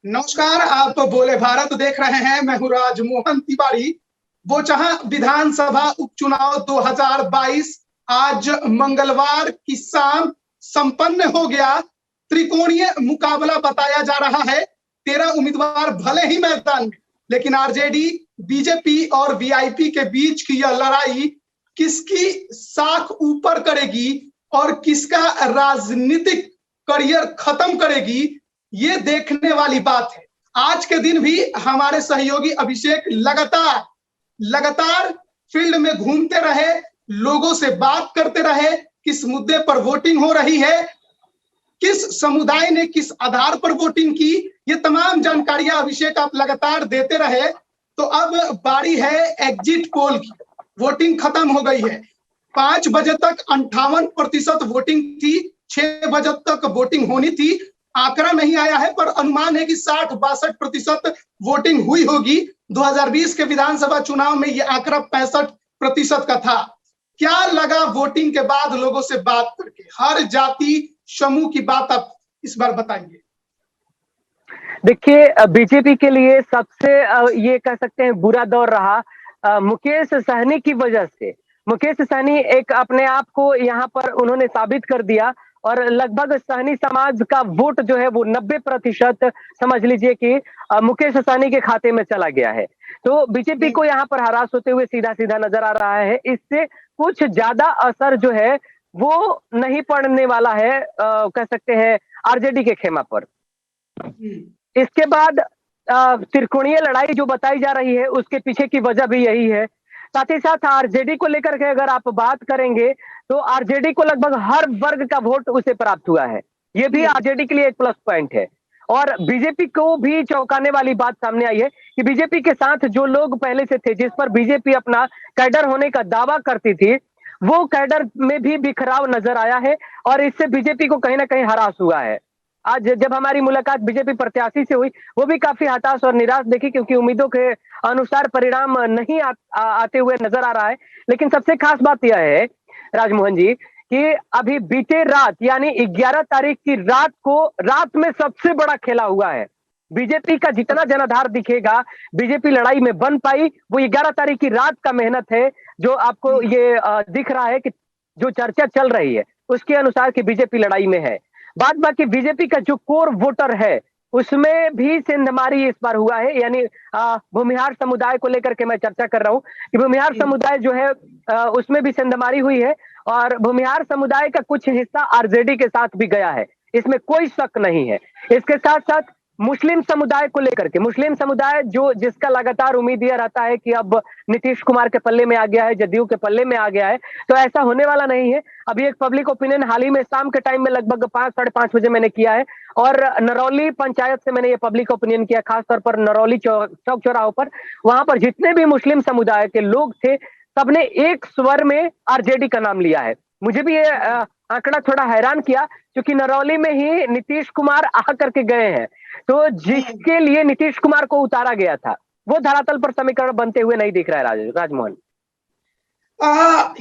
नमस्कार। आप बोले भारत देख रहे हैं। मैं हूं राजमोहन तिवारी। बोचहां विधानसभा उपचुनाव 2022 आज मंगलवार की शाम संपन्न हो गया। त्रिकोणीय मुकाबला बताया जा रहा है। 13 उम्मीदवार भले ही मैदान में, लेकिन आरजेडी, बीजेपी और वीआईपी के बीच की यह लड़ाई किसकी साख ऊपर करेगी और किसका राजनीतिक करियर खत्म करेगी, ये देखने वाली बात है। आज के दिन भी हमारे सहयोगी अभिषेक लगातार लगातार फील्ड में घूमते रहे, लोगों से बात करते रहे, किस मुद्दे पर वोटिंग हो रही है, किस समुदाय ने किस आधार पर वोटिंग की, ये तमाम जानकारियां अभिषेक आप लगातार देते रहे। तो अब बारी है एग्जिट पोल की। वोटिंग खत्म हो गई है। 5 बजे तक 58% वोटिंग थी, 6 बजे तक वोटिंग होनी थी। आंकड़ा नहीं आया है, पर अनुमान है कि 60-62% वोटिंग हुई होगी। 2020 के विधानसभा चुनाव में यह आंकड़ा 65% का था। क्या लगा वोटिंग के बाद लोगों से बात करके? हर जाति समूह की बात आप इस बार बताइए। देखिए, बीजेपी के लिए सबसे ये कह सकते हैं बुरा दौर रहा मुकेश सहनी की वजह से। मुकेश सहनी एक अपने आप को यहाँ पर उन्होंने साबित कर दिया और लगभग सहनी समाज का वोट जो है वो 90% समझ लीजिए कि मुकेश सहनी के खाते में चला गया है। तो बीजेपी को यहाँ पर हरास होते हुए सीधा सीधा नजर आ रहा है। इससे कुछ ज्यादा असर जो है वो नहीं पड़ने वाला है, कह सकते हैं आरजेडी के खेमा पर। इसके बाद त्रिकोणीय लड़ाई जो बताई जा रही है उसके पीछे की वजह भी यही है। साथ ही साथ आरजेडी को लेकर के अगर आप बात करेंगे तो आरजेडी को लगभग हर वर्ग का वोट उसे प्राप्त हुआ है। ये भी आरजेडी के लिए एक प्लस पॉइंट है। और बीजेपी को भी चौंकाने वाली बात सामने आई है कि बीजेपी के साथ जो लोग पहले से थे, जिस पर बीजेपी अपना कैडर होने का दावा करती थी, वो कैडर में भी बिखराव नजर आया है और इससे बीजेपी को कहीं ना कहीं हरास हुआ है। आज जब हमारी मुलाकात बीजेपी प्रत्याशी से हुई, वो भी काफी हताश और निराश देखी, क्योंकि उम्मीदों के अनुसार परिणाम नहीं आते हुए नजर आ रहा है। लेकिन सबसे खास बात यह है राजमोहन जी कि अभी बीते रात यानी 11 तारीख की रात को रात में सबसे बड़ा खेला हुआ है। बीजेपी का जितना जनाधार दिखेगा बीजेपी लड़ाई में बन पाई, वो 11 तारीख की रात का मेहनत है। जो आपको ये दिख रहा है कि जो चर्चा चल रही है उसके अनुसार कि बीजेपी लड़ाई में है। बाद बाकी बीजेपी का जो कोर वोटर है उसमें भी सेंधमारी इस बार हुआ है। यानी भूमिहार समुदाय को लेकर के मैं चर्चा कर रहा हूं कि भूमिहार समुदाय जो है उसमें भी सेंधमारी हुई है और भूमिहार समुदाय का कुछ हिस्सा आरजेडी के साथ भी गया है, इसमें कोई शक नहीं है। इसके साथ साथ मुस्लिम समुदाय को लेकर के, मुस्लिम समुदाय जो जिसका लगातार उम्मीद यह रहता है कि अब नीतीश कुमार के पल्ले में आ गया है, जदयू के पल्ले में आ गया है, तो ऐसा होने वाला नहीं है। अभी एक पब्लिक ओपिनियन हाल ही में शाम के टाइम में लगभग 5-5:30 बजे मैंने किया है और नरौली पंचायत से मैंने ये पब्लिक ओपिनियन किया, खासतौर पर नरौली चौक चौराहों पर। वहां पर जितने भी मुस्लिम समुदाय के लोग थे सबने एक स्वर में आरजेडी का नाम लिया है। मुझे भी ये आंकड़ा थोड़ा हैरान किया, क्योंकि नरौली में ही नीतीश कुमार आ करके गए हैं, तो जिसके लिए नीतीश कुमार को उतारा गया था वो धरातल पर समीकरण बनते हुए नहीं दिख रहा है राजमोहन।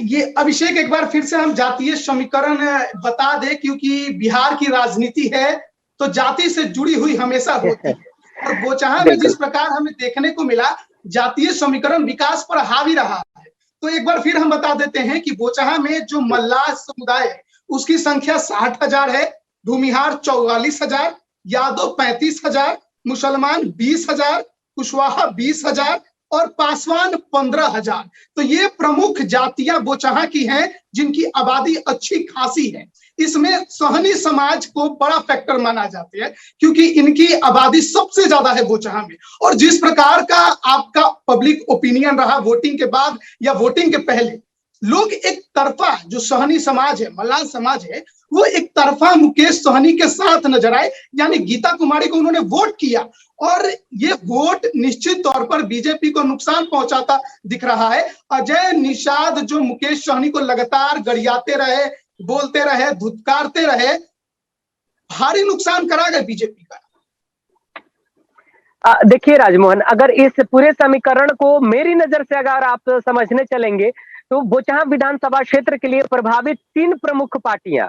ये अभिषेक एक बार फिर से हम जातीय समीकरण बता दे, क्योंकि बिहार की राजनीति है तो जाति से जुड़ी हुई हमेशा होती है और बोचहां में जिस प्रकार हमें देखने को मिला, जातीय समीकरण विकास पर हावी रहा है। तो एक बार फिर हम बता देते हैं कि बोचहां में जो मल्लाह समुदाय है उसकी संख्या 60,000 है, भूमिहार 44,000, यादव 35,000, मुसलमान 20,000, कुशवाहा 20,000 और पासवान 15,000। तो ये प्रमुख जातियां बोचहां की हैं जिनकी आबादी अच्छी खासी है। इसमें सहनी समाज को बड़ा फैक्टर माना जाता है, क्योंकि इनकी आबादी सबसे ज्यादा है बोचहां में। और जिस प्रकार का आपका पब्लिक ओपिनियन रहा वोटिंग के बाद या वोटिंग के पहले, लोग एक तरफा, जो सहनी समाज है, मल्लाह समाज है, वो एक तरफा मुकेश सहनी के साथ नजर आए, यानी गीता कुमारी को उन्होंने वोट किया और ये वोट निश्चित तौर पर बीजेपी को नुकसान पहुंचाता दिख रहा है। अजय निषाद जो मुकेश सहनी को लगातार गरियाते रहे, बोलते रहे, धुतकारते रहे, भारी नुकसान करा गए बीजेपी का। देखिए राजमोहन, अगर इस पूरे समीकरण को मेरी नजर से अगर आप समझने चलेंगे तो बोचहां विधानसभा क्षेत्र के लिए प्रभावित 3 प्रमुख पार्टियां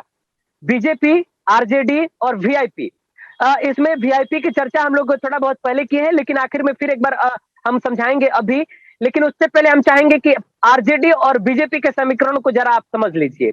बीजेपी, आरजेडी और वीआईपी, इसमें वीआईपी की चर्चा हम लोग थोड़ा बहुत पहले की है, लेकिन आखिर में फिर एक बार हम समझाएंगे अभी। लेकिन उससे पहले हम चाहेंगे कि आरजेडी और बीजेपी के समीकरणों को जरा आप समझ लीजिए।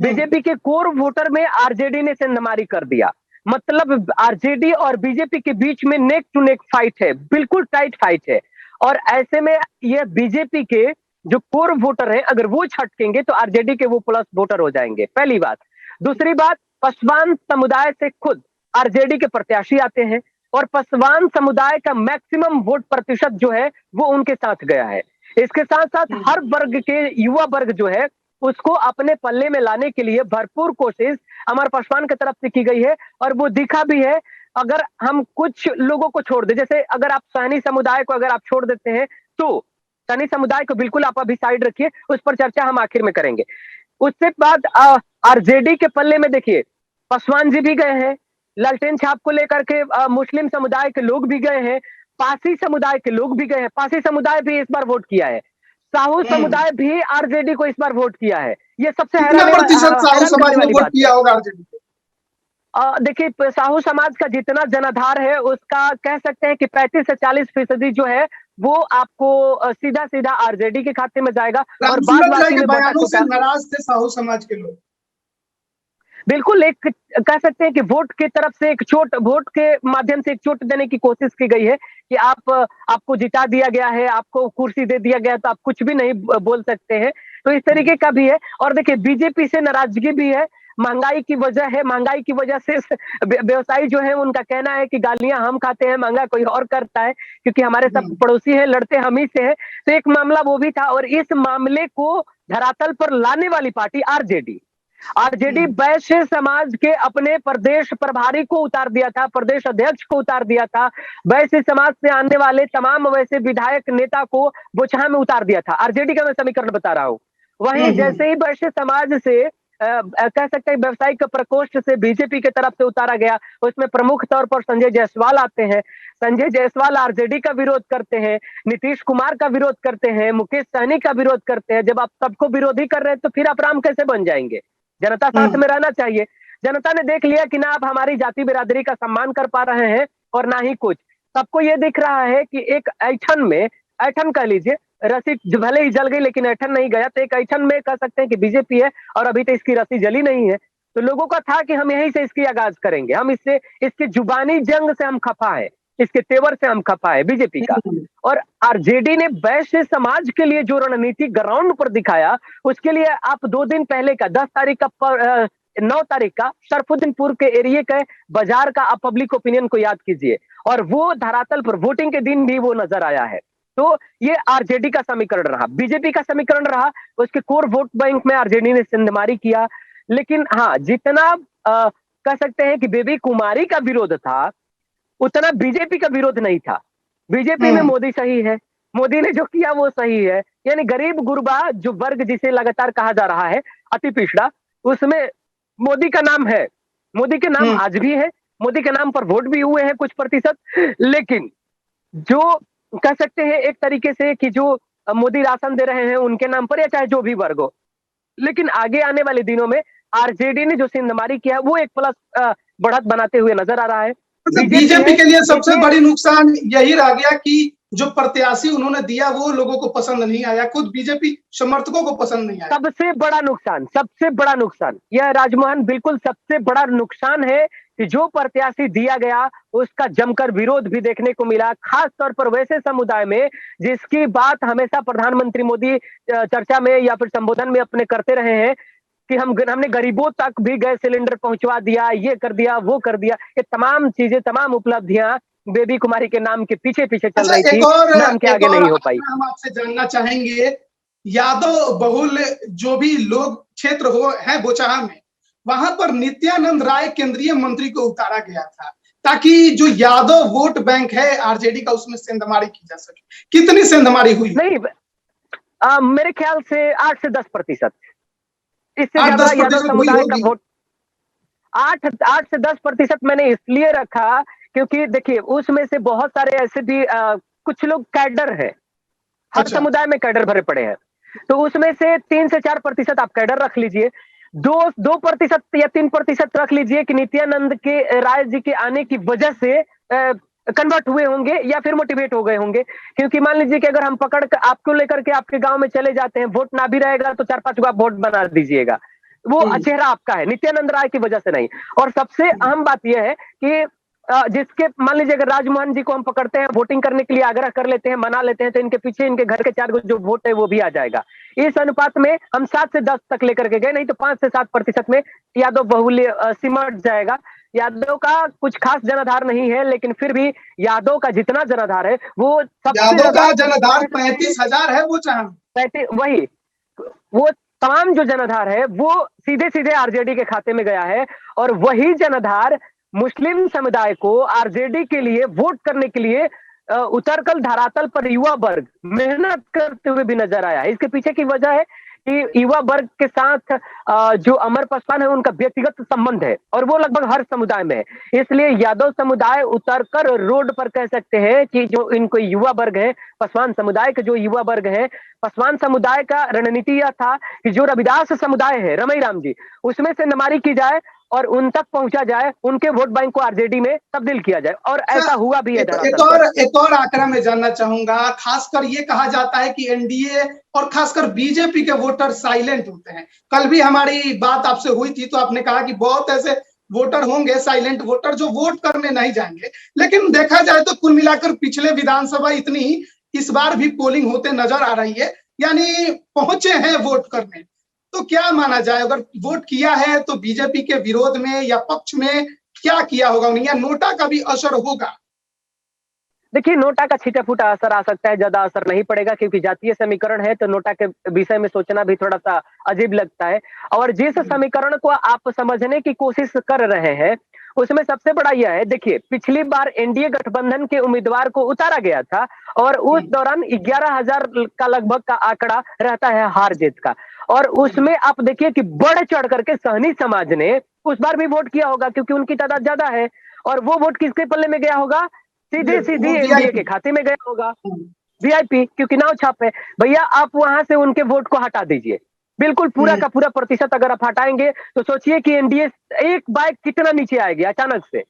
बीजेपी के कोर वोटर में आरजेडी ने सेंधमारी कर दिया। मतलब आरजेडी और बीजेपी के बीच में नेक टू नेक फाइट है, बिल्कुल टाइट फाइट है। और ऐसे में ये बीजेपी के जो कोर वोटर है, अगर वो छटकेंगे तो आरजेडी के वो प्लस वोटर हो जाएंगे, पहली बात। दूसरी बात, पसवान समुदाय से खुद आरजेडी के प्रत्याशी आते हैं और पसवान समुदाय का मैक्सिमम वोट प्रतिशत जो है वो उनके साथ गया है। इसके साथ साथ हर वर्ग के युवा वर्ग जो है उसको अपने पल्ले में लाने के लिए भरपूर कोशिश अमर पासवान की तरफ से की गई है और वो दिखा भी है। अगर हम कुछ लोगों को छोड़ दे, जैसे अगर आप सैनी समुदाय को अगर आप छोड़ देते हैं तो सैनी समुदाय को बिल्कुल आप अभी साइड रखिए, उस पर चर्चा हम आखिर में करेंगे। उससे बाद आरजेडी के पल्ले में देखिए पासवान जी भी गए हैं, लालटेन छाप को लेकर के मुस्लिम समुदाय के लोग भी गए हैं, पासी समुदाय के लोग भी गए हैं, पासी समुदाय भी इस बार वोट किया है, साहू समुदाय भी आरजेडी को इस बार वोट किया है। ये सबसे कितना प्रतिशत साहू समाज ने वोट किया होगा आरजेडी को? देखिए साहू समाज का जितना जनाधार है उसका कह सकते हैं कि 35 से 40% जो है वो आपको सीधा सीधा आरजेडी के खाते में जाएगा। और बाद बाकी में बयानों से नाराज थे साहू समाज के लोग। बिल्कुल, एक कह सकते हैं कि वोट की तरफ से एक चोट, वोट के माध्यम से एक चोट देने की कोशिश की गई है कि आपको जिता दिया गया है, आपको कुर्सी दे दिया गया तो आप कुछ भी नहीं बोल सकते हैं। तो इस तरीके का भी है। और देखिए बीजेपी से नाराजगी भी है, महंगाई की वजह है, महंगाई की वजह से व्यवसायी जो है उनका कहना है कि गालियां हम खाते हैं, महंगा कोई और करता है, क्योंकि हमारे सब पड़ोसी हैं, लड़ते हम ही से हैं। तो एक मामला वो भी था और इस मामले को धरातल पर लाने वाली पार्टी आरजेडी। आरजेडी वैश्य समाज के अपने प्रदेश प्रभारी को उतार दिया था, प्रदेश अध्यक्ष को उतार दिया था, वैश्य समाज से आने वाले तमाम वैसे विधायक नेता को बोचहा में उतार दिया था। आरजेडी का मैं समीकरण बता रहा हूं। वहीं जैसे ही वैश्य समाज से कह सकते हैं व्यवसायिक प्रकोष्ठ से बीजेपी की तरफ से उतारा गया, उसमें प्रमुख तौर पर संजय जायसवाल आते हैं। संजय जायसवाल आरजेडी का विरोध करते हैं, नीतीश कुमार का विरोध करते हैं, मुकेश सहनी का विरोध करते हैं। जब आप सबको विरोधी कर रहे हैं तो फिर आप राम कैसे बन जाएंगे? जनता साथ में रहना चाहिए। जनता ने देख लिया कि ना आप हमारी जाति बिरादरी का सम्मान कर पा रहे हैं और ना ही कुछ। सबको ये दिख रहा है कि एक ऐठन में, ऐठन कह लीजिए, रस्सी भले ही जल गई लेकिन ऐठन नहीं गया, तो एक ऐठन में कह सकते हैं कि बीजेपी है और अभी तो इसकी रस्सी जली नहीं है। तो लोगों का था कि हम यहीं से इसकी आगाज करेंगे, हम इससे, इसके जुबानी जंग से हम खफा है, इसके तेवर से हम खफा है बीजेपी का। और आरजेडी ने वैश्य समाज के लिए जो रणनीति ग्राउंड पर दिखाया, उसके लिए आप 2 दिन पहले का 10 तारीख का 9 तारीख का शरफुद्दीनपुर के एरिया के बाजार का आप पब्लिक ओपिनियन को याद कीजिए और वो धरातल पर वोटिंग के दिन भी वो नजर आया है। तो ये आरजेडी का समीकरण रहा। बीजेपी का समीकरण रहा, उसके कोर वोट बैंक में आरजेडी ने सिंधमारी किया। लेकिन हाँ, जितना कह सकते हैं कि बेबी कुमारी का विरोध था उतना बीजेपी का विरोध नहीं था। बीजेपी में मोदी सही है, मोदी ने जो किया वो सही है। यानी गरीब गुरबा जो वर्ग जिसे लगातार कहा जा रहा है अति पिछड़ा, उसमें मोदी का नाम है, मोदी के नाम आज भी है, मोदी के नाम पर वोट भी हुए हैं कुछ प्रतिशत। लेकिन जो कह सकते हैं एक तरीके से कि जो मोदी राशन दे रहे हैं उनके नाम पर या चाहे जो भी वर्ग हो, लेकिन आगे आने वाले दिनों में आरजेडी ने जो सिंधमारी किया वो एक प्लस बढ़त बनाते हुए नजर आ रहा है। बीजेपी के लिए सबसे बड़ी नुकसान यही रह गया कि जो प्रत्याशी उन्होंने दिया वो लोगों को पसंद नहीं आया, खुद बीजेपी समर्थकों को पसंद नहीं आया। सबसे बड़ा नुकसान, सबसे बड़ा नुकसान यह राजमोहन, बिल्कुल सबसे बड़ा नुकसान है कि जो प्रत्याशी दिया गया उसका जमकर विरोध भी देखने को मिला, खास तौर पर वैसे समुदाय में जिसकी बात हमेशा प्रधानमंत्री मोदी चर्चा में या फिर संबोधन में अपने करते रहे हैं कि हमने गरीबों तक भी गैस सिलेंडर पहुंचवा दिया, ये कर दिया, वो कर दिया। ये तमाम चीजें, तमाम उपलब्धियां बेबी कुमारी के नाम के पीछे पीछे चल रही थी, नाम के आगे नहीं हो पाई। हम आपसे जानना चाहेंगे, यादव बहुल जो भी लोग क्षेत्र हो है बोचहा में, वहां पर नित्यानंद राय केंद्रीय मंत्री को उतारा गया था ताकि जो यादव वोट बैंक है आरजेडी का उसमें सेंधमारी की जा सके। कितनी सेंधमारी हुई? नहीं, मेरे ख्याल से 8 से 10%, इससे ज्यादा यादव समुदाय का वोट 8 से 10% मैंने इसलिए रखा क्योंकि देखिए उसमें से बहुत सारे ऐसे भी कुछ लोग कैडर है, हर समुदाय में कैडर भरे पड़े हैं, तो उसमें से 3 से 4% आप कैडर रख लीजिए। दो प्रतिशत या 3% रख लीजिए कि नित्यानंद के राय जी के आने की वजह से कन्वर्ट हुए होंगे या फिर मोटिवेट हो गए होंगे। क्योंकि मान लीजिए कि अगर हम पकड़ कर आपको लेकर के आपके गांव में चले जाते हैं, वोट ना भी रहेगा तो 4-5 को आप वोट बना दीजिएगा, वो हम्म, चेहरा आपका है, नित्यानंद राय की वजह से नहीं। और सबसे अहम बात यह है कि जिसके मान लीजिए अगर राजमोहन जी को हम पकड़ते हैं, वोटिंग करने के लिए आग्रह कर लेते हैं, मना लेते हैं, तो इनके पीछे इनके घर के 4 जो वोट है वो भी आ जाएगा। इस अनुपात में हम 7 से 10 तक लेकर के गए, नहीं तो 5 से 7% में यादव बहुल्य सिमट जाएगा। यादव का कुछ खास जनाधार नहीं है, लेकिन फिर भी यादव का जितना जनाधार है वो सबसे यादव ज्यादा का जनाधार 35,000 है, वो चाहे वही वो तमाम जो जनाधार है वो सीधे सीधे आरजेडी के खाते में गया है। और वही जनाधार मुस्लिम समुदाय को आरजेडी के लिए वोट करने के लिए उतरकल धरातल पर युवा वर्ग मेहनत करते हुए भी नजर आया है। इसके पीछे की वजह है कि युवा वर्ग के साथ जो अमर पासवान है उनका व्यक्तिगत संबंध है और वो लगभग हर समुदाय में है। इसलिए यादव समुदाय उतरकर रोड पर कह सकते हैं कि जो इनको युवा वर्ग है, पासवान समुदाय के जो युवा वर्ग है, पासवान समुदाय का रणनीति यह था कि जो रविदास समुदाय है, रमई राम जी, उसमें से नमारी की जाए और उन तक पहुंचा जाए, उनके वोट बैंक को आरजेडी में तब्दील किया जाए। और ऐसा हुआ भी है धरातल पर। एक और आंकड़ा मैं जानना चाहूंगा। खासकर ये कहा जाता है कि एनडीए और खासकर बीजेपी के वोटर साइलेंट होते हैं। कल भी हमारी बात आपसे हुई थी तो आपने कहा कि बहुत ऐसे वोटर होंगे, साइलेंट वोटर, जो वोट करने नहीं जाएंगे। लेकिन देखा जाए तो कुल मिलाकर पिछले विधानसभा इतनी ही इस बार भी पोलिंग होते नजर आ रही है, यानी पहुंचे हैं वोट करने। तो क्या माना जाए, अगर वोट किया है तो बीजेपी के विरोध में या पक्ष में क्या किया होगा, या नोटा का भी असर होगा? देखिए, नोटा का छीटा-फूटा असर आ सकता है, ज़्यादा असर नहीं पड़ेगा क्योंकि जातीय समीकरण है, तो नोटा के विषय में सोचना भी थोड़ा-सा अजीब लगता है। और जिस समीकरण को आप समझने की कोशिश कर रहे हैं, उसमें सबसे बड़ा यह है, देखिए, पिछली बार एनडीए गठबंधन के उम्मीदवार को उतारा गया था और उस दौरान 11,000 का लगभग का आंकड़ा रहता है हार-जीत का। और उसमें आप देखिए कि बढ़-चढ़ करके सहनी समाज ने उस बार भी वोट किया होगा क्योंकि उनकी तादाद ज़्यादा है। और वो वोट किसके पल्ले में गया होगा? सीधी-सीधी वो एनडीए के वीआईपी। खाते में गया होगा। वीआईपी, क्योंकि नाव छाप है। भैया आप वहां से उनके वोट को हटा दीजिए। बिल्कुल पूरा का पूरा प्रतिशत अगर आप हटाएंगे तो सोचिए कि एनडीए एक बाइक कितना नीचे आएगी अचानक से।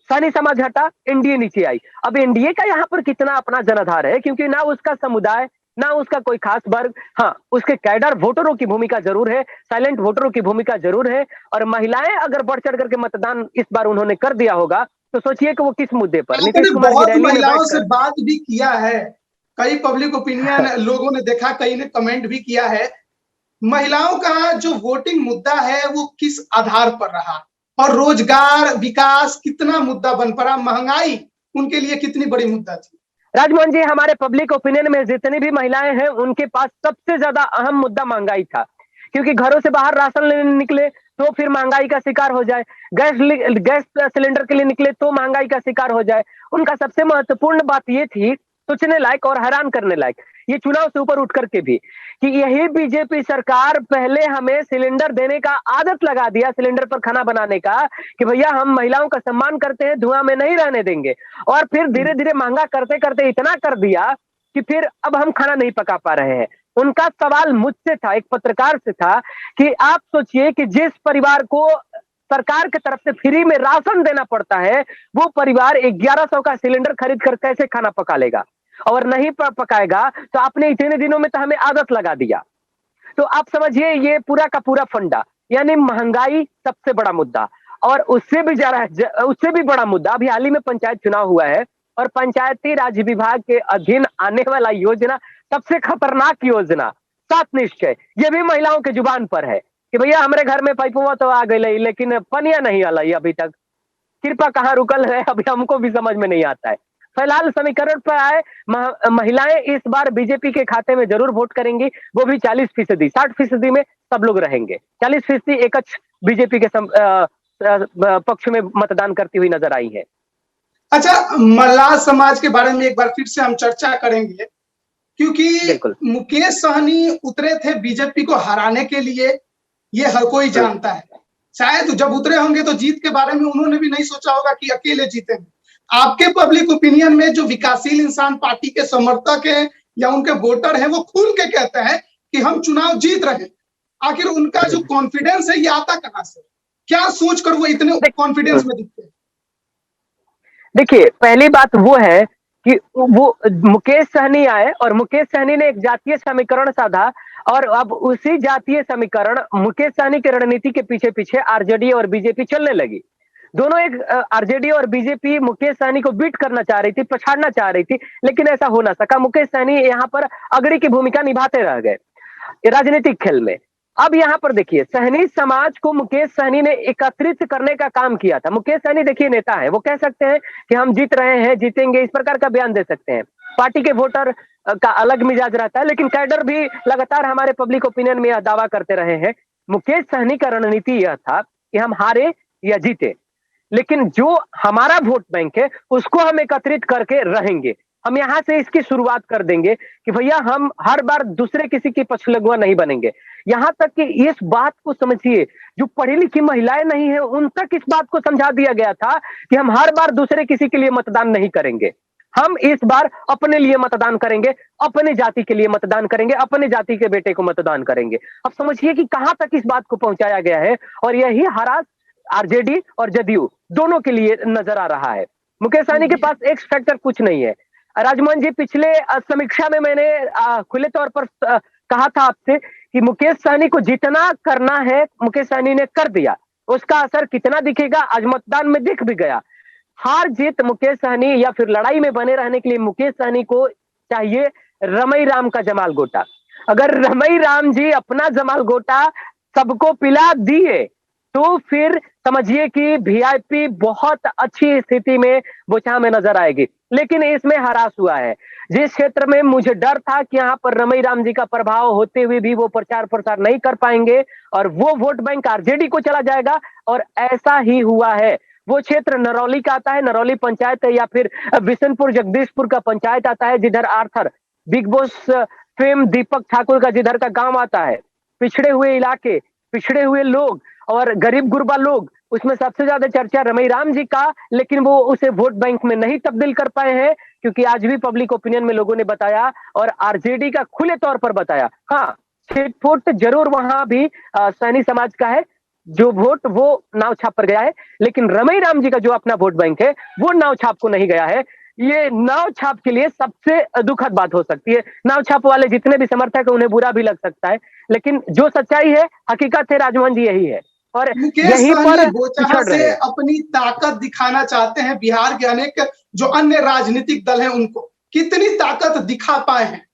सानी समाज हटा, एनडीए नीचे आई। अब एनडीए का यहाँ पर कितना अपना जनाधार है क्योंकि ना उसका समुदाय, ना उसका कोई खास वर्ग, हाँ, उसके कैडर वोटरों की भूमिका जरूर है, साइलेंट वोटरों की भूमिका जरूर है। और महिलाएं अगर बढ़ चढ़ करके मतदान इस बार उन्होंने कर दिया होगा तो सोचिए कि वो किस मुद्दे पर नीतीश आपने कुमार की बहुत रैली में महिलाओं से बैठकर। बात भी किया है, कई पब्लिक ओपिनियन लोगों ने देखा, कई ने कमेंट भी किया है। महिलाओं का जो वोटिंग मुद्दा है वो किस आधार पर रहा, और रोजगार, विकास कितना मुद्दा बन पड़ा, महंगाई उनके लिए कितनी बड़ी मुद्दा थी? राजमोहन जी, हमारे पब्लिक ओपिनियन में जितनी भी महिलाएं हैं उनके पास सबसे ज्यादा अहम मुद्दा महंगाई था। क्योंकि घरों से बाहर राशन लेने निकले तो फिर महंगाई का शिकार हो जाए, गैस सिलेंडर के लिए निकले तो महंगाई का शिकार हो जाए। उनका सबसे महत्वपूर्ण बात ये थी, सोचने लायक और हैरान करने लायक, ये चुनाव से ऊपर उठ करके भी, कि यही बीजेपी सरकार पहले हमें सिलेंडर देने का आदत लगा दिया, सिलेंडर पर खाना बनाने का, कि भैया हम महिलाओं का सम्मान करते हैं, धुआं में नहीं रहने देंगे। और फिर धीरे धीरे महंगा करते करते इतना कर दिया कि फिर अब हम खाना नहीं पका पा रहे हैं। उनका सवाल मुझसे था, एक पत्रकार से था, कि आप सोचिए कि जिस परिवार को सरकार की तरफ से फ्री में राशन देना पड़ता है, वो परिवार 1100 का सिलेंडर खरीद कर कैसे खाना पका लेगा? और नहीं पकाएगा तो आपने इतने दिनों में तो हमें आदत लगा दिया। तो आप समझिए ये पूरा का पूरा फंडा, यानी महंगाई सबसे बड़ा मुद्दा। और उससे भी बड़ा मुद्दा, अभी हाल ही में पंचायत चुनाव हुआ है और पंचायती राज विभाग के अधीन आने वाला योजना, सबसे खतरनाक योजना, 7 निश्चय, ये भी महिलाओं के जुबान पर है कि भैया हमारे घर में पाइपवा तो आ गई लेकिन पनिया नहीं आई अभी तक, कृपा कहाँ रुकल है अभी हमको भी समझ में नहीं आता है। फिलहाल समीकरण पर आए, महिलाएं इस बार बीजेपी के खाते में जरूर वोट करेंगी, वो भी 40%, 60% में सब लोग रहेंगे। 40% एकच बीजेपी के पक्ष में मतदान करती हुई नजर आई है। अच्छा, मल्लाह समाज के बारे में एक बार फिर से हम चर्चा करेंगे, क्योंकि मुकेश सहनी उतरे थे बीजेपी को हराने के लिए, ये हर कोई जानता है। शायद जब उतरे होंगे तो जीत के बारे में उन्होंने भी नहीं सोचा होगा कि अकेले जीतेंगे। आपके पब्लिक ओपिनियन में जो विकासशील इंसान पार्टी के समर्थक हैं या उनके वोटर हैं, वो खुल के कहते हैं कि हम चुनाव जीत रहे हैं। आखिर उनका जो कॉन्फिडेंस है ये आता कहां से? क्या सोचकर वो इतने कॉन्फिडेंस में दिखते हैं? देखिए, पहली बात वो है कि वो मुकेश सहनी आए और मुकेश सहनी ने एक जातीय समीकरण साधा और अब उसी जातीय समीकरण मुकेश सहनी की रणनीति के पीछे-पीछे आरजेडी और बीजेपी चलने लगी। दोनों एक आरजेडी और बीजेपी मुकेश सहनी को बीट करना चाह रही थी, पछाड़ना चाह रही थी, लेकिन ऐसा हो ना सका। मुकेश सहनी यहाँ पर अगड़ी की भूमिका निभाते रह गए राजनीतिक खेल में। अब यहाँ पर देखिए, सहनी समाज को मुकेश सहनी ने एकत्रित करने का काम किया था। मुकेश सहनी देखिए नेता है, वो कह सकते हैं कि हम जीत रहे हैं, जीतेंगे, इस प्रकार का बयान दे सकते हैं। पार्टी के वोटर का अलग मिजाज रहता है, लेकिन कैडर भी लगातार हमारे पब्लिक ओपिनियन में यह दावा करते रहे हैं। मुकेश सहनी का रणनीति यह था कि हम हारे या जीते, लेकिन जो हमारा वोट बैंक है उसको हम एकत्रित करके रहेंगे। हम यहाँ से इसकी शुरुआत कर देंगे कि भैया हम हर बार दूसरे किसी की पछलगुआ नहीं बनेंगे। यहाँ तक कि इस बात को समझिए, जो पढ़ी लिखी महिलाएं नहीं है उन तक इस बात को समझा दिया गया था कि हम हर बार दूसरे किसी के लिए मतदान नहीं करेंगे। हम इस बार अपने लिए मतदान करेंगे, अपने जाति के लिए मतदान करेंगे, अपने जाति के बेटे को मतदान करेंगे। अब समझिए कि कहां तक इस बात को पहुंचाया गया है और यही हरा आरजेडी और जदयू दोनों के लिए नजर आ रहा है। मुकेश सहनी के पास एक्स फैक्टर कुछ नहीं है। राजमोहन जी, पिछले समीक्षा में मैंने खुले तौर पर कहा था आपसे कि मुकेश सहनी को जितना करना है मुकेश सहनी ने कर दिया। उसका असर कितना दिखेगा आज मतदान में दिख भी गया। हार जीत मुकेश सहनी या फिर लड़ाई में बने रहने के लिए मुकेश सहनी को चाहिए रमई राम का जमाल गोटा। अगर रमई राम जी अपना जमाल गोटा सबको पिला दिए तो फिर समझिए कि वीआईपी बहुत अच्छी स्थिति में बोचहा में नजर आएगी। लेकिन इसमें हरास हुआ है। जिस क्षेत्र में मुझे डर था कि यहाँ पर रमई राम जी का प्रभाव होते हुए भी वो प्रचार प्रसार नहीं कर पाएंगे और वो वोट बैंक आरजेडी को चला जाएगा, और ऐसा ही हुआ है। वो क्षेत्र नरौली का आता है, नरौली पंचायत है, या फिर बिशनपुर जगदीशपुर का पंचायत आता है, जिधर आर्थर बिग बॉस फेम दीपक ठाकुर का जिधर का गांव आता है। पिछड़े हुए इलाके, पिछड़े हुए लोग और गरीब गुरबा लोग, उसमें सबसे ज्यादा चर्चा रमई राम जी का, लेकिन वो उसे वोट बैंक में नहीं तब्दील कर पाए हैं क्योंकि आज भी पब्लिक ओपिनियन में लोगों ने बताया और आरजेडी का खुले तौर पर बताया। हाँ, छिटपुट जरूर वहां भी सैनी समाज का है, जो वोट वो नाव छाप पर गया है, लेकिन रमई राम जी का जो अपना वोट बैंक है वो नाव छाप को नहीं गया है। ये नाव छाप के लिए सबसे दुखद बात हो सकती है। नाव छाप वाले जितने भी समर्थक है उन्हें बुरा भी लग सकता है, लेकिन जो सच्चाई है, हकीकत है राजमोहन जी, यही है और मुकेश यहीं पर सहनी बोचहा से अपनी ताकत दिखाना चाहते हैं। बिहार के अनेक जो अन्य राजनीतिक दल हैं उनको कितनी ताकत दिखा पाए हैं?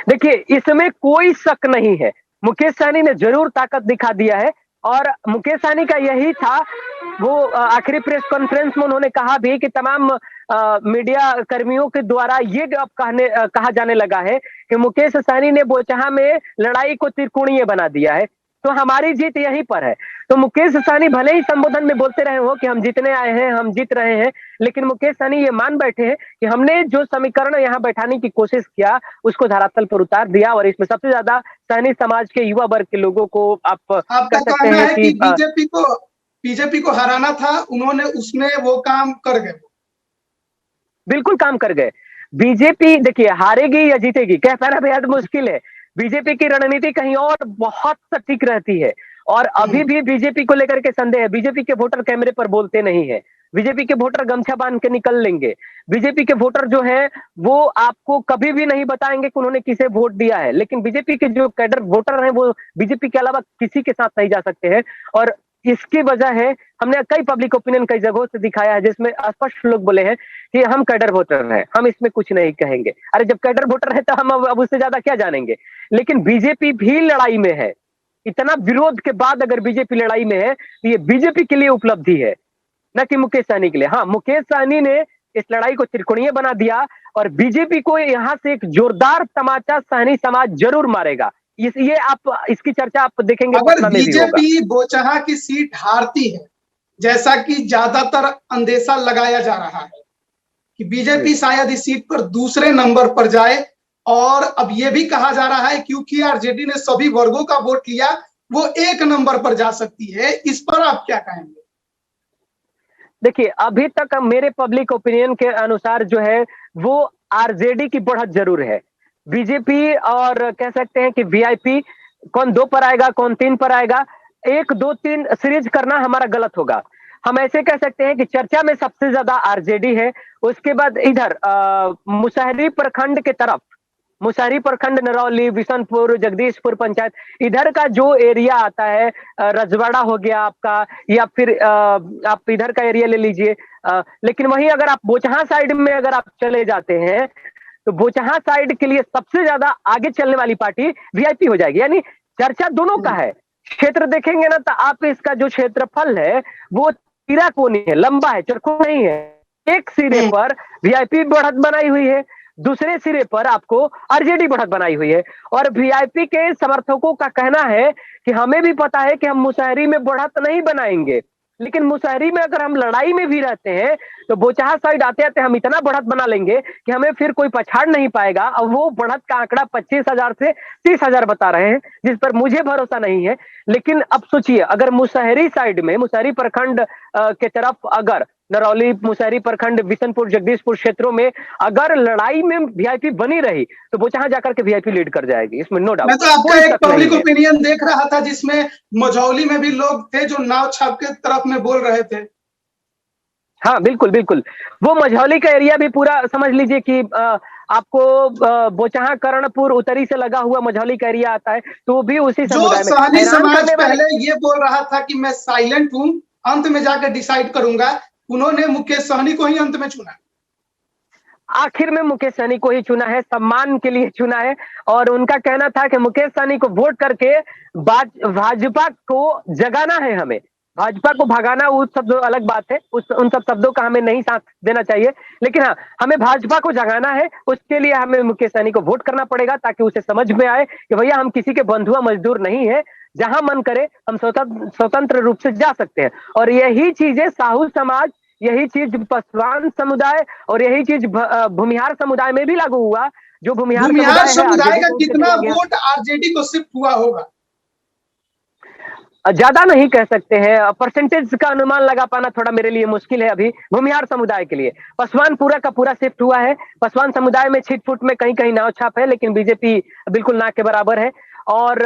देखिए, इसमें कोई शक नहीं है, मुकेश सहनी ने जरूर ताकत दिखा दिया है और मुकेश सहनी का यही था। वो आखिरी प्रेस कॉन्फ्रेंस में उन्होंने कहा भी कि तमाम मीडिया कर्मियों के द्वारा ये अब कहा जाने लगा है कि मुकेश सहनी ने बोचहा में लड़ाई को त्रिकोणीय बना दिया है, तो हमारी जीत यहीं पर है। तो मुकेश सहनी भले ही संबोधन में बोलते रहे हो कि हम जीतने आए हैं, हम जीत रहे हैं, लेकिन मुकेश सहनी ये मान बैठे हैं कि हमने जो समीकरण यहाँ बैठाने की कोशिश किया उसको धरातल पर उतार दिया और इसमें सबसे ज्यादा सहनी समाज के युवा वर्ग के लोगों को आप कह सकते हैं कि बीजेपी को हराना था, उन्होंने उसमें वो काम कर गए। बिल्कुल काम कर गए। बीजेपी देखिए हारेगी या जीतेगी कह पाना बेहद मुश्किल है। बीजेपी की रणनीति कहीं और बहुत सटीक रहती है और अभी भी बीजेपी को लेकर के संदेह है। बीजेपी के वोटर कैमरे पर बोलते नहीं है, बीजेपी के वोटर गमछा बांध के निकल लेंगे। बीजेपी के वोटर जो है वो आपको कभी भी नहीं बताएंगे कि उन्होंने किसे वोट दिया है, लेकिन बीजेपी के जो कैडर वोटर हैं वो बीजेपी के अलावा किसी के साथ नहीं जा सकते हैं और इसकी वजह है, हमने कई पब्लिक ओपिनियन कई जगहों से दिखाया है जिसमें स्पष्ट लोग बोले हैं कि हम कैडर वोटर हैं, हम इसमें कुछ नहीं कहेंगे। अरे जब कैडर वोटर है तो हम अब उससे ज्यादा क्या जानेंगे। लेकिन बीजेपी भी लड़ाई में है, इतना विरोध के बाद अगर बीजेपी लड़ाई में है तो ये बीजेपी के लिए उपलब्धि है, न कि मुकेश सहनी के लिए। हाँ, मुकेश सहनी ने इस लड़ाई को त्रिकोणीय बना दिया और बीजेपी को यहां से एक जोरदार तमाचा सहनी समाज जरूर मारेगा। ये आप इसकी चर्चा आप देखेंगे अगर बीजेपी बोचहा की सीट हारती है, जैसा कि ज्यादातर अंदेशा लगाया जा रहा है कि बीजेपी शायद इस सीट पर दूसरे नंबर पर जाए, और अब यह भी कहा जा रहा है क्योंकि आरजेडी ने सभी वर्गों का वोट लिया, वो एक नंबर पर जा सकती है। इस पर आप क्या कहेंगे? देखिए, अभी तक मेरे पब्लिक ओपिनियन के अनुसार जो है वो आरजेडी की बढ़त जरूर है। बीजेपी और कह सकते हैं कि वीआईपी कौन 2 पर आएगा, कौन 3 पर आएगा, 1, 2, 3 सीरीज करना हमारा गलत होगा। हम ऐसे कह सकते हैं कि चर्चा में सबसे ज्यादा आरजेडी है, उसके बाद इधर मुसहरी प्रखंड के तरफ, मुसहरी प्रखंड, नरौली, बिशनपुर, जगदीशपुर पंचायत, इधर का जो एरिया आता है, रजवाड़ा हो गया आपका, या फिर आप इधर का एरिया ले लीजिए। लेकिन वहीं अगर आप बोचहां साइड में अगर आप चले जाते हैं, तो बोचहां साइड के लिए सबसे ज्यादा आगे चलने वाली पार्टी वीआईपी हो जाएगी। यानी चर्चा दोनों का है। क्षेत्र देखेंगे ना, तो आप इसका जो क्षेत्रफल है वो तिराकोनी है, लंबा है, चरखों नहीं है। एक सिरे पर वीआईपी बढ़त बनाई हुई है, दूसरे सिरे पर आपको आरजेडी बढ़त बनाई हुई है। और वीआईपी के समर्थकों का कहना है कि हमें भी पता है कि हम मुसहरी में बढ़त नहीं बनाएंगे, लेकिन मुसहरी में अगर हम लड़ाई में भी रहते हैं तो बोचहा साइड आते आते हम इतना बढ़त बना लेंगे कि हमें फिर कोई पछाड़ नहीं पाएगा। और वो बढ़त का आंकड़ा 25,000 से 30,000 बता रहे हैं, जिस पर मुझे भरोसा नहीं है। लेकिन अब सोचिए, अगर मुसहरी साइड में, मुसहरी प्रखंड के तरफ, अगर नरौली, मुसहरी प्रखंड, बिशनपुर, जगदीशपुर क्षेत्रों में अगर लड़ाई में वीआईपी बनी रही, तो बोचहा जाकर के वीआईपी लीड कर जाएगी, इसमें नो डाउट। मैं तो आपका एक पब्लिक ओपिनियन देख रहा था जिसमें मझौली में भी लोग थे जो नाव छाप के तरफ में बोल रहे थे। हाँ बिल्कुल बिल्कुल, वो मझौली का एरिया भी पूरा समझ लीजिए कि आपको बोचहा, कर्णपुर, उत्तरी से लगा हुआ मझौली का एरिया आता है, तो वो भी उसी जो समुदाय में। सहनी समाज पहले ये बोल रहा था कि मैं साइलेंट हूं, अंत में जाकर डिसाइड करूंगा, उन्होंने मुकेश सहनी को ही अंत में चुना। आखिर में मुकेश सहनी को ही चुना है, सम्मान के लिए चुना है। और उनका कहना था कि मुकेश सहनी को वोट करके भाजपा को जगाना है, हमें भाजपा को भगाना वो सब अलग बात है, उन सब शब्दों का हमें नहीं साथ देना चाहिए। लेकिन हाँ, हमें भाजपा को जगाना है, उसके लिए हमें मुकेश सहनी को वोट करना पड़ेगा, ताकि उसे समझ में आए कि भैया हम किसी के बंधुआ मजदूर नहीं है, जहां मन करे हम स्वतंत्र रूप से जा सकते हैं। और यही चीजें साहू समाज, यही चीज पासवान समुदाय और यही चीज भूमिहार समुदाय में भी लागू हुआ। जो भूमिहार समुदाय का कितना वोट आरजेडी को शिफ्ट हुआ होगा? ज्यादा नहीं कह सकते हैं, परसेंटेज का अनुमान लगा पाना थोड़ा मेरे लिए मुश्किल है अभी। भूमिहार समुदाय के लिए पासवान पूरा का पूरा शिफ्ट हुआ है। पासवान समुदाय में छिटफुट में कहीं कहीं नाव छाप है, लेकिन बीजेपी बिल्कुल ना के बराबर है। और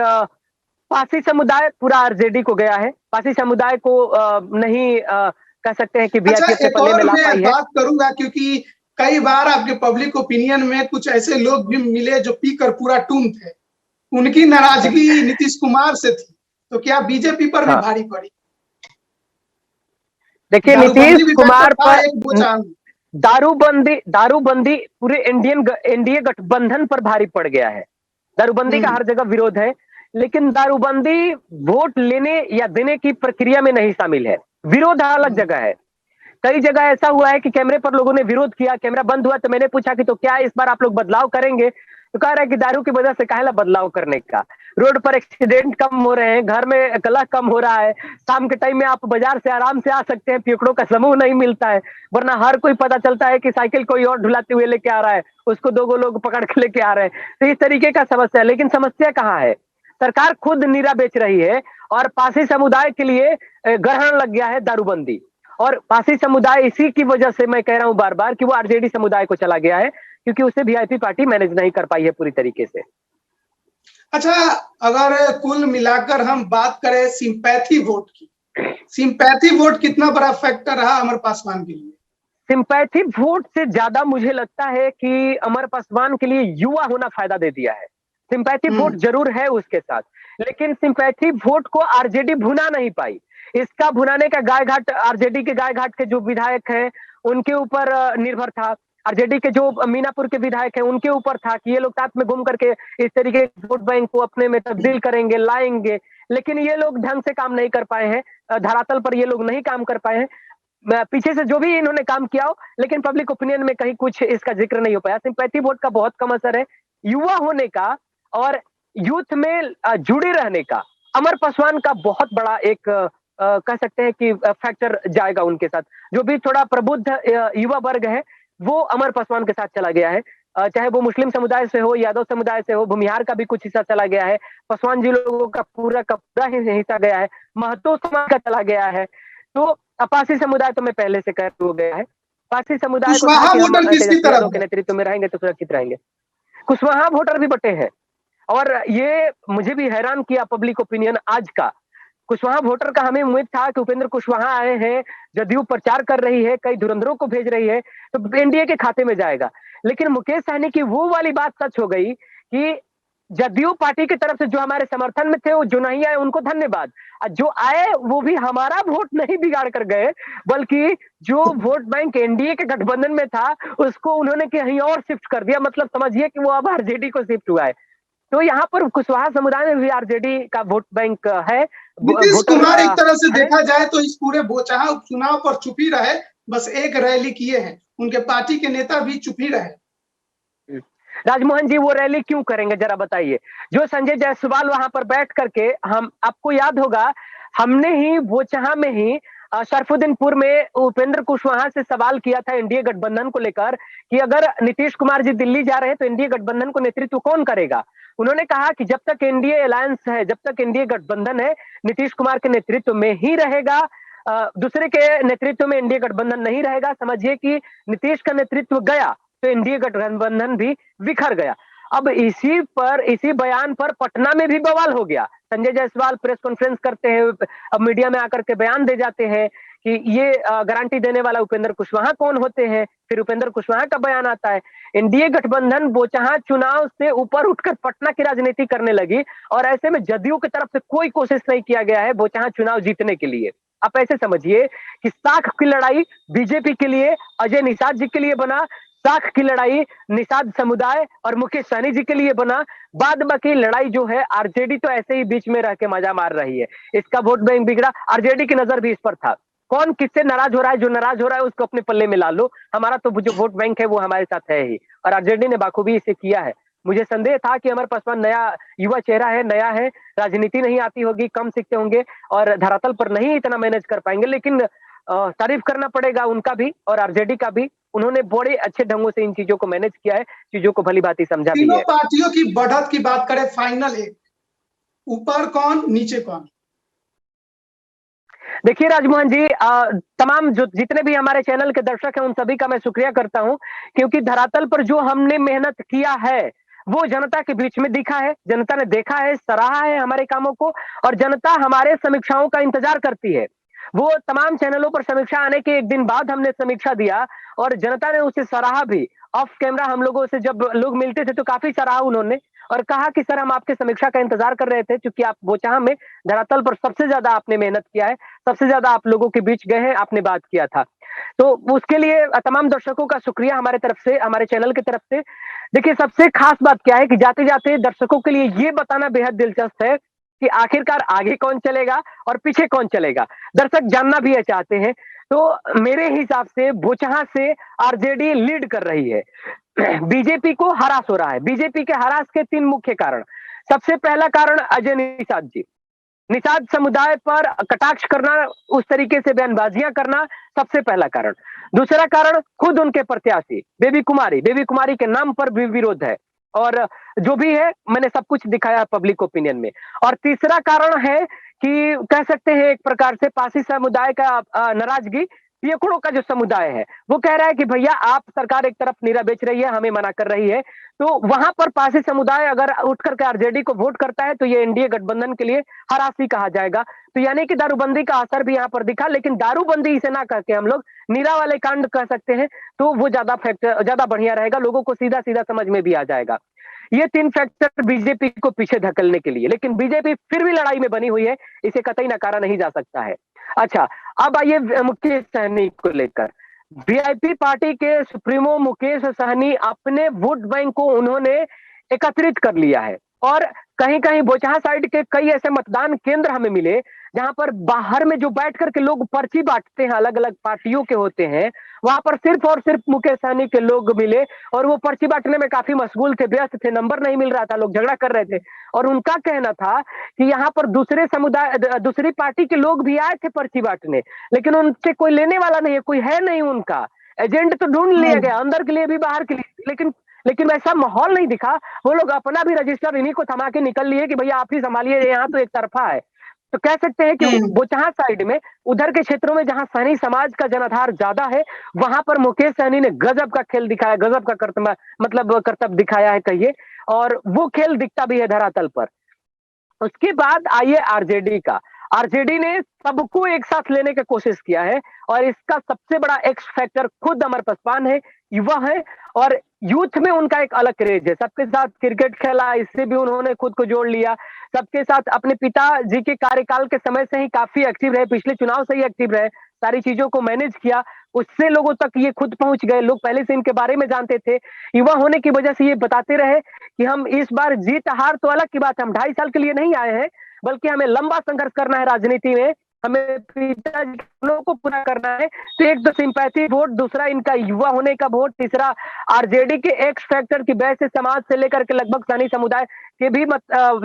पासी समुदाय पूरा आरजेडी को गया है। पासी समुदाय को नहीं कह सकते हैं कि वीआईपी अपने पल्ले में ला पाई है। बात करूंगा क्योंकि कई बार आपके पब्लिक ओपिनियन में कुछ ऐसे लोग भी मिले जो पीकर पूरा टूम थे, उनकी नाराजगी नीतीश कुमार से थी, तो क्या बीजेपी पर भी भारी पड़ी? देखिए, नीतीश कुमार पर दारूबंदी पूरे एनडीए गठबंधन पर भारी पड़ गया है। दारूबंदी का हर जगह विरोध है, लेकिन दारूबंदी वोट लेने या देने की प्रक्रिया में नहीं शामिल है। विरोध अलग जगह है। कई जगह ऐसा हुआ है कि कैमरे पर लोगों ने विरोध किया, कैमरा बंद हुआ तो मैंने पूछा कि तो क्या इस बार आप लोग बदलाव करेंगे? तो कह रहा है कि दारू की वजह से काहेला बदलाव करने का, रोड पर एक्सीडेंट कम हो रहे हैं, घर में कलह कम हो रहा है, शाम के टाइम में आप बाजार से आराम से आ सकते हैं, पियकड़ों का समूह नहीं मिलता है। वरना हर कोई पता चलता है कि साइकिल कोई और ढुलाते हुए लेके आ रहा है, उसको 2 लोग पकड़ के लेके आ रहे हैं। तो इस तरीके का समस्या है। लेकिन समस्या कहाँ है? सरकार खुद नीरा बेच रही है और पासी समुदाय के लिए ग्रहण लग गया है दारूबंदी। और पासी समुदाय इसी की वजह से मैं कह रहा हूं बार बार कि वो आरजेडी समुदाय को चला गया है, क्योंकि उसे वीआईपी पार्टी मैनेज नहीं कर पाई है पूरी तरीके से। अच्छा, अगर कुल मिलाकर हम बात करें सिंपैथी वोट की, सिंपैथी वोट कितना बड़ा फैक्टर रहा अमर पासवान के लिए? सिंपैथी वोट से ज्यादा मुझे लगता है कि अमर पासवान के लिए युवा होना फायदा दे दिया है। सिंपैथी वोट जरूर है उसके साथ, लेकिन सिंपैथी वोट को आरजेडी भुना नहीं पाई। इसका भुनाने का गाय घाट आरजेडी के गाय घाट के जो विधायक हैं उनके ऊपर निर्भर था। आरजेडी के जो मीनापुर के विधायक हैं उनके ऊपर था कि ये लोग साथ में घूम करके इस तरीके के वोट बैंक को अपने में तब्दील करेंगे, लाएंगे। लेकिन ये लोग ढंग से काम नहीं कर पाए हैं, धरातल पर ये लोग नहीं काम कर पाए हैं। पीछे से जो भी इन्होंने काम किया हो, लेकिन पब्लिक ओपिनियन में कहीं कुछ इसका जिक्र नहीं हो पाया। सिंपैथी वोट का बहुत कम असर है। युवा होने का और यूथ में जुड़े रहने का अमर पासवान का बहुत बड़ा एक कह सकते हैं कि फैक्टर जाएगा उनके साथ। जो भी थोड़ा प्रबुद्ध युवा वर्ग है वो अमर पासवान के साथ चला गया है, चाहे वो मुस्लिम समुदाय से हो, यादव समुदाय से हो। भूमिहार का भी कुछ हिस्सा चला गया है, पासवान जी लोगों का पूरा हिस्सा गया है, महतो समाज का चला गया है। तो पासी समुदाय तो मैं पहले से कह हो गया है। पासी समुदाय को के नेतृत्व में रहेंगे तो सुरक्षित रहेंगे। कुशवाहा वोटर भी बटे हैं। और ये मुझे भी हैरान किया पब्लिक ओपिनियन आज का। कुशवाहा वोटर का हमें उम्मीद था कि उपेंद्र कुशवाहा आए हैं, जदयू प्रचार कर रही है, कई धुरंधरों को भेज रही है, तो एनडीए के खाते में जाएगा। लेकिन मुकेश सहनी की वो वाली बात सच हो गई कि जदयू पार्टी की तरफ से जो हमारे समर्थन में थे, वो जो नहीं आए उनको धन्यवाद। जो आए वो भी हमारा वोट नहीं बिगाड़ कर गए, बल्कि जो वोट बैंक एनडीए के गठबंधन में था, उसको उन्होंने कहीं और शिफ्ट कर दिया। मतलब समझिए कि वो अब आरजेडी को शिफ्ट हुआ है। तो यहाँ पर कुशवाहा समुदाय में भी आरजेडी का वोट बैंक है, नीतीश वोटर कुमार एक तरह से है। देखा जाए तो इस पूरे बोचहा उपचुनाव पर चुप ही रहे, बस एक रैली किए हैं, उनके पार्टी के नेता भी चुप ही रहे। राजमोहन जी वो रैली क्यों करेंगे जरा बताइए। जो संजय जायसवाल वहां पर बैठ करके, हम आपको याद होगा, हमने ही बोचहा में ही शरफुद्दीनपुर में उपेंद्र कुशवाहा से सवाल किया था एनडीए गठबंधन को लेकर कि अगर नीतीश कुमार जी दिल्ली जा रहे हैं तो एनडीए गठबंधन को नेतृत्व कौन करेगा। उन्होंने कहा कि जब तक एनडीए अलायंस है, जब तक एनडीए गठबंधन है, नीतीश कुमार के नेतृत्व में ही रहेगा, दूसरे के नेतृत्व में एनडीए गठबंधन नहीं रहेगा। समझिए कि नीतीश का नेतृत्व गया तो एनडीए गठबंधन भी बिखर गया। अब इसी बयान पर पटना में भी बवाल हो गया। संजय जायसवाल प्रेस कॉन्फ्रेंस करते हैं, अब मीडिया में आकर के बयान दे जाते हैं कि ये गारंटी देने वाला उपेंद्र कुशवाहा कौन होते हैं। फिर उपेंद्र कुशवाहा का बयान आता है। एनडीए गठबंधन बोचहा चुनाव से ऊपर उठकर पटना की राजनीति करने लगी, और ऐसे में जदयू की तरफ से कोई कोशिश नहीं किया गया है बोचहा चुनाव जीतने के लिए। आप ऐसे समझिए कि साख की लड़ाई बीजेपी के लिए अजय निषाद जी के लिए बना, साख की लड़ाई निषाद समुदाय और मुकेश सहनी जी के लिए बना, बाद बाकी लड़ाई जो है आरजेडी तो ऐसे ही बीच में रह के मजा मार रही है। इसका वोट बैंक बिगड़ा, आरजेडी की नजर भी इस पर था। कौन किससे नाराज हो रहा है, जो नाराज हो रहा है उसको अपने पल्ले में ला लो, हमारा तो जो वोट बैंक है वो हमारे साथ है ही। और आरजेडी ने बाखूबी इसे किया है। मुझे संदेह था कि अमर पासवान नया युवा चेहरा है, नया है, राजनीति नहीं आती होगी, कम सीखते होंगे और धरातल पर नहीं इतना मैनेज कर पाएंगे, लेकिन तारीफ करना पड़ेगा उनका भी और आरजेडी का भी। उन्होंने बड़े अच्छे ढंगों से इन चीजों को मैनेज किया है, चीजों को भली भांति समझा भी तीनों है। पार्टियों की बढ़त की बात करें, फाइनल एक, ऊपर कौन नीचे कौन? देखिए राजमोहन जी, तमाम जो जितने भी हमारे चैनल के दर्शक हैं उन सभी का मैं शुक्रिया करता हूं, क्योंकि धरातल पर जो हमने मेहनत किया है वो जनता के बीच में दिखा है, जनता ने देखा है, सराहा है हमारे कामों को, और जनता हमारे समीक्षाओं का इंतजार करती है। वो तमाम चैनलों पर समीक्षा आने के एक दिन बाद हमने समीक्षा दिया और जनता ने उसे सराहा भी। ऑफ कैमरा हम लोगों से जब लोग मिलते थे तो काफी सराहा उन्होंने और कहा कि सर हम आपके समीक्षा का इंतजार कर रहे थे, क्योंकि आप बोचहा में धरातल पर सबसे ज्यादा आपने मेहनत किया है, सबसे ज्यादा आप लोगों के बीच गए हैं, आपने बात किया था। तो उसके लिए तमाम दर्शकों का शुक्रिया हमारे तरफ से, हमारे चैनल की तरफ से। देखिए सबसे खास बात क्या है कि जाते जाते दर्शकों के लिए ये बताना बेहद दिलचस्प है कि आखिरकार आगे कौन चलेगा और पीछे कौन चलेगा। दर्शक जानना भी ये चाहते हैं। तो मेरे हिसाब से बोचहा से आरजेडी लीड कर रही है। बीजेपी को हरास हो रहा है। बीजेपी के हरास के 3 मुख्य कारण। सबसे पहला कारण अजय निषाद जी, निषाद समुदाय पर कटाक्ष करना, उस तरीके से बयानबाजियां करना, सबसे पहला कारण। दूसरा कारण खुद उनके प्रत्याशी बेबी कुमारी के नाम पर भी विरोध है, और जो भी है मैंने सब कुछ दिखाया पब्लिक ओपिनियन में। और तीसरा कारण है कि कह सकते हैं एक प्रकार से पासी समुदाय का नाराजगी। पियकड़ों का जो समुदाय है वो कह रहा है कि भैया आप, सरकार एक तरफ नीरा बेच रही है, हमें मना कर रही है। तो वहां पर पासी समुदाय अगर उठ करके आरजेडी को वोट करता है तो ये एनडीए गठबंधन के लिए हरासी कहा जाएगा। तो यानी कि दारूबंदी का असर भी यहाँ पर दिखा, लेकिन दारूबंदी इसे ना करके हम लोग नीरा वाले कांड कह सकते हैं, तो वो ज्यादा बढ़िया रहेगा, लोगों को सीधा सीधा समझ में भी आ जाएगा। ये 3 फैक्टर बीजेपी को पीछे धकेलने के लिए, लेकिन बीजेपी फिर भी लड़ाई में बनी हुई है, इसे कतई नकारा नहीं जा सकता है। अच्छा, अब आइए मुकेश सहनी को लेकर। वीआईपी पार्टी के सुप्रीमो मुकेश सहनी अपने वोट बैंक को उन्होंने एकत्रित कर लिया है, और कहीं कहीं बोचहा साइड के कई ऐसे मतदान केंद्र हमें मिले जहां पर बाहर में जो बैठ करके लोग पर्ची बांटते हैं, अलग अलग पार्टियों के होते हैं, वहां पर सिर्फ और सिर्फ मुकेश सहनी के लोग मिले, और वो पर्ची बांटने में काफी मशगूल थे, व्यस्त थे, नंबर नहीं मिल रहा था, लोग झगड़ा कर रहे थे। और उनका कहना था कि यहाँ पर दूसरे समुदाय, दूसरी पार्टी के लोग भी आए थे पर्ची बांटने, लेकिन उनसे कोई लेने वाला नहीं है, कोई है नहीं उनका। एजेंट तो ढूंढ लिया गया, अंदर के लिए भी बाहर के लिए, लेकिन वैसा माहौल नहीं दिखा। वो लोग अपना भी रजिस्टर इन्हीं को थमा के निकल लिए कि भैया आप ही संभालिए, यहाँ तो एक तरफा है। तो कह सकते हैं कि बोचहा साइड में, उधर के क्षेत्रों में जहां सहनी समाज का जनाधार ज्यादा है, वहां पर मुकेश सहनी ने गजब का खेल दिखाया, गजब का करतब दिखाया है कहिए। और वो खेल दिखता भी है धरातल पर। उसके बाद आइए आरजेडी का। आरजेडी ने सबको एक साथ लेने की कोशिश किया है और इसका सबसे बड़ा एक्स फैक्टर खुद अमर पासवान है, युवा है और यूथ में उनका एक अलग क्रेज है। सबके साथ क्रिकेट खेला, इससे भी उन्होंने खुद को जोड़ लिया। सबके साथ अपने पिताजी के कार्यकाल के समय से ही काफी एक्टिव रहे, पिछले चुनाव से ही एक्टिव रहे, सारी चीजों को मैनेज किया, उससे लोगों तक ये खुद पहुंच गए। लोग पहले से इनके बारे में जानते थे। युवा होने की वजह से ये बताते रहे कि हम इस बार जीत हार तो अलग की बात है, हम 2.5 साल के लिए नहीं आए हैं, बल्कि हमें लंबा संघर्ष करना है राजनीति में, हमें पिताजी के सपनों को पूरा करना है। तो एक तो सिंपैथी वोट, दूसरा इनका युवा होने का वोट, तीसरा आरजेडी के एक्स फैक्टर की वजह से समाज से लेकर के लगभग सैनी समुदाय के भी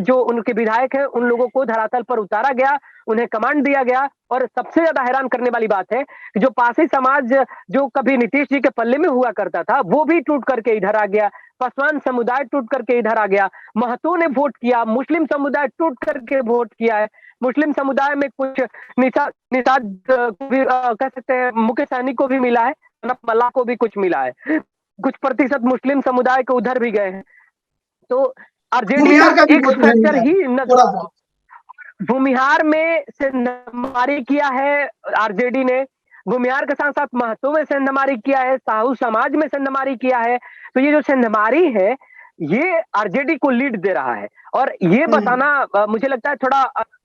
जो उनके विधायक हैं उन लोगों को धरातल पर उतारा गया, उन्हें कमांड दिया गया। और सबसे ज्यादा हैरान करने वाली बात है कि जो पासी समाज जो कभी नीतीश जी के पल्ले में हुआ करता था वो भी टूट करके इधर आ गया, पासवान समुदाय टूट करके इधर आ गया, महतो ने वोट किया, मुस्लिम समुदाय टूट करके वोट किया है। मुस्लिम समुदाय में कुछ निषाद भी कह सकते हैं, मुकेश सहनी को भी मिला है, मल्ला को भी कुछ मिला है, कुछ प्रतिशत मुस्लिम समुदाय को उधर भी गए हैं। तो आरजेडी का एक फैक्टर ही भूमिहार में सेंधमारी किया है आरजेडी ने, भूमिहार के साथ साथ महतो में सेंधमारी किया है, साहू समाज में सेंधमारी किया है। तो ये जो सेंधमारी है ये आरजेडी को लीड दे रहा है और ये बताना मुझे लगता है थोड़ा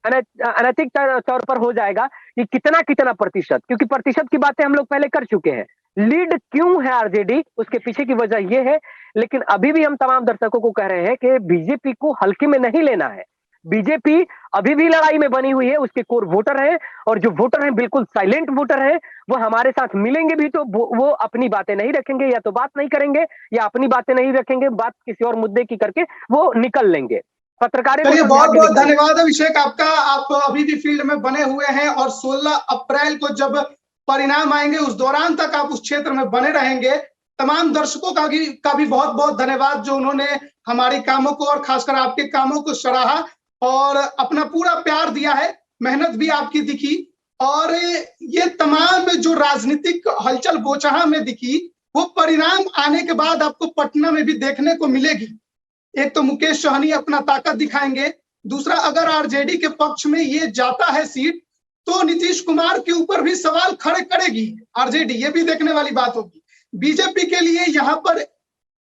अनैतिक तौर पर हो जाएगा कि कितना कितना प्रतिशत, क्योंकि प्रतिशत की बातें हम लोग पहले कर चुके हैं। लीड क्यों है आरजेडी, उसके पीछे की वजह ये है। लेकिन अभी भी हम तमाम दर्शकों को कह रहे हैं कि बीजेपी को हल्के में नहीं लेना है। बीजेपी अभी भी लड़ाई में बनी हुई है, उसके कोर वोटर हैं और जो वोटर हैं बिल्कुल साइलेंट वोटर हैं, वो हमारे साथ मिलेंगे भी तो वो अपनी बातें नहीं रखेंगे, या तो बात नहीं करेंगे या अपनी बातें नहीं रखेंगे, बात किसी और मुद्दे की करके वो निकल लेंगे। पत्रकारों चलिए बहुत बहुत धन्यवाद अभिषेक आपका। आप अभी भी फील्ड में बने हुए हैं और 16 अप्रैल को जब परिणाम आएंगे उस दौरान तक आप उस क्षेत्र में बने रहेंगे। तमाम दर्शकों का भी बहुत बहुत धन्यवाद जो उन्होंने हमारे कामों को और खासकर आपके कामों को सराहा और अपना पूरा प्यार दिया है। मेहनत भी आपकी दिखी और ये तमाम जो राजनीतिक हलचल बोचहा में दिखी वो परिणाम आने के बाद आपको पटना में भी देखने को मिलेगी। एक तो मुकेश सहनी अपना ताकत दिखाएंगे, दूसरा अगर आरजेडी के पक्ष में ये जाता है सीट तो नीतीश कुमार के ऊपर भी सवाल खड़े करेगी आरजेडी, ये भी देखने वाली बात होगी। बीजेपी के लिए यहाँ पर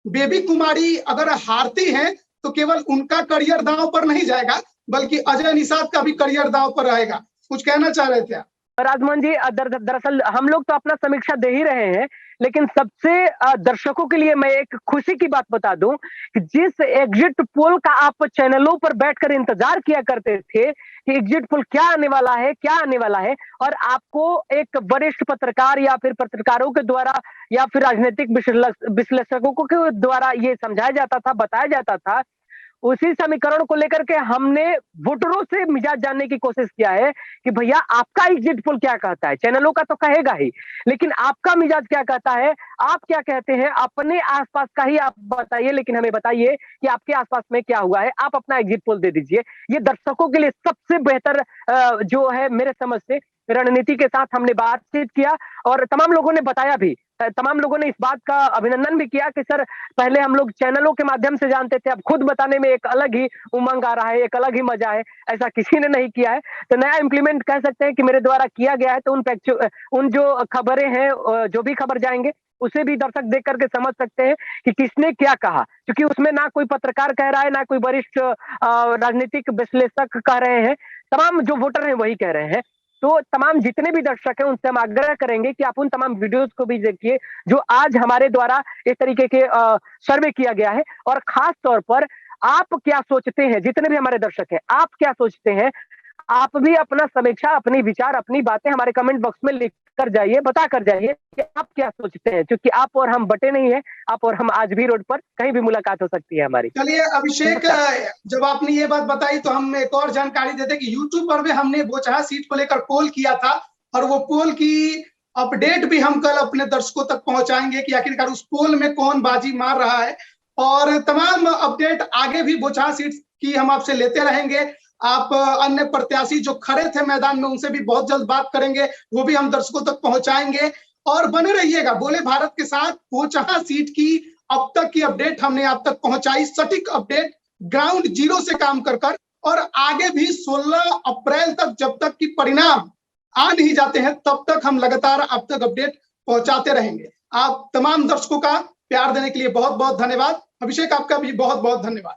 बेबी कुमारी अगर हारती हैं तो केवल उनका करियर दांव पर नहीं जाएगा बल्कि अजय निषाद का भी करियर दांव पर रहेगा। कुछ कहना चाह रहे थे आप? राजमोहन जी, दरअसल हम लोग तो अपना समीक्षा दे ही रहे हैं, लेकिन सबसे दर्शकों के लिए मैं एक खुशी की बात बता दूं कि जिस एग्जिट पोल का आप चैनलों पर बैठकर इंतजार किया करते थे कि एग्जिट पोल क्या आने वाला है, क्या आने वाला है, और आपको एक वरिष्ठ पत्रकार या फिर पत्रकारों के द्वारा या फिर राजनीतिक विश्लेषकों के द्वारा ये समझाया जाता था, बताया जाता था, उसी समीकरण को लेकर के हमने वोटरों से मिजाज जानने की कोशिश किया है कि भैया आपका एग्जिट पोल क्या कहता है। चैनलों का तो कहेगा ही, लेकिन आपका मिजाज क्या कहता है, आप क्या कहते हैं, अपने आसपास का ही आप बताइए, लेकिन हमें बताइए कि आपके आसपास में क्या हुआ है, आप अपना एग्जिट पोल दे दीजिए। ये दर्शकों के लिए सबसे बेहतर जो है मेरे समझ से रणनीति के साथ हमने बातचीत किया और तमाम लोगों ने बताया भी, तमाम लोगों ने इस बात का अभिनंदन भी किया कि सर पहले हम लोग चैनलों के माध्यम से जानते थे, अब खुद बताने में एक अलग ही उमंग आ रहा है, एक अलग ही मजा है, ऐसा किसी ने नहीं किया है। तो नया इम्प्लीमेंट कह सकते हैं कि मेरे द्वारा किया गया है। तो उन जो खबरें हैं, जो भी खबर जाएंगे उसे भी दर्शक देख करके समझ सकते हैं कि किसने क्या कहा, क्योंकि उसमें ना कोई पत्रकार कह रहा है, ना कोई वरिष्ठ राजनीतिक विश्लेषक कह रहे हैं, तमाम जो वोटर हैं वही कह रहे हैं। तो तमाम जितने भी दर्शक हैं उनसे हम आग्रह करेंगे कि आप उन तमाम वीडियोस को भी देखिए जो आज हमारे द्वारा इस तरीके के सर्वे किया गया है, और खास तौर पर आप क्या सोचते हैं, जितने भी हमारे दर्शक हैं आप क्या सोचते हैं, आप भी अपना समीक्षा, अपनी विचार, अपनी बातें हमारे कमेंट बॉक्स में लिख कर जाइए, बता कर जाइए कि आप क्या सोचते हैं, क्योंकि आप और हम बटे नहीं है, आप और हम आज भी रोड पर कहीं भी मुलाकात हो सकती है हमारी। चलिए अभिषेक, जब आपने ये बात बताई तो हम एक और जानकारी देते कि यूट्यूब पर भी हमने बोचहा सीट को लेकर पोल किया था और वो पोल की अपडेट भी हम कल अपने दर्शकों तक पहुंचाएंगे कि आखिरकार उस पोल में कौन बाजी मार रहा है, और तमाम अपडेट आगे भी बोचहा सीट की हम आपसे लेते रहेंगे। आप अन्य प्रत्याशी जो खड़े थे मैदान में उनसे भी बहुत जल्द बात करेंगे, वो भी हम दर्शकों तक पहुंचाएंगे। और बने रहिएगा बोले भारत के साथ। बोचहा सीट की अब तक की अपडेट हमने आप तक पहुंचाई, सटीक अपडेट, ग्राउंड जीरो से काम कर और आगे भी 16 अप्रैल तक जब तक कि परिणाम आ नहीं जाते हैं तब तक हम लगातार आप तक अपडेट पहुंचाते रहेंगे। आप तमाम दर्शकों का प्यार देने के लिए बहुत बहुत धन्यवाद। अभिषेक, आपका भी बहुत बहुत धन्यवाद।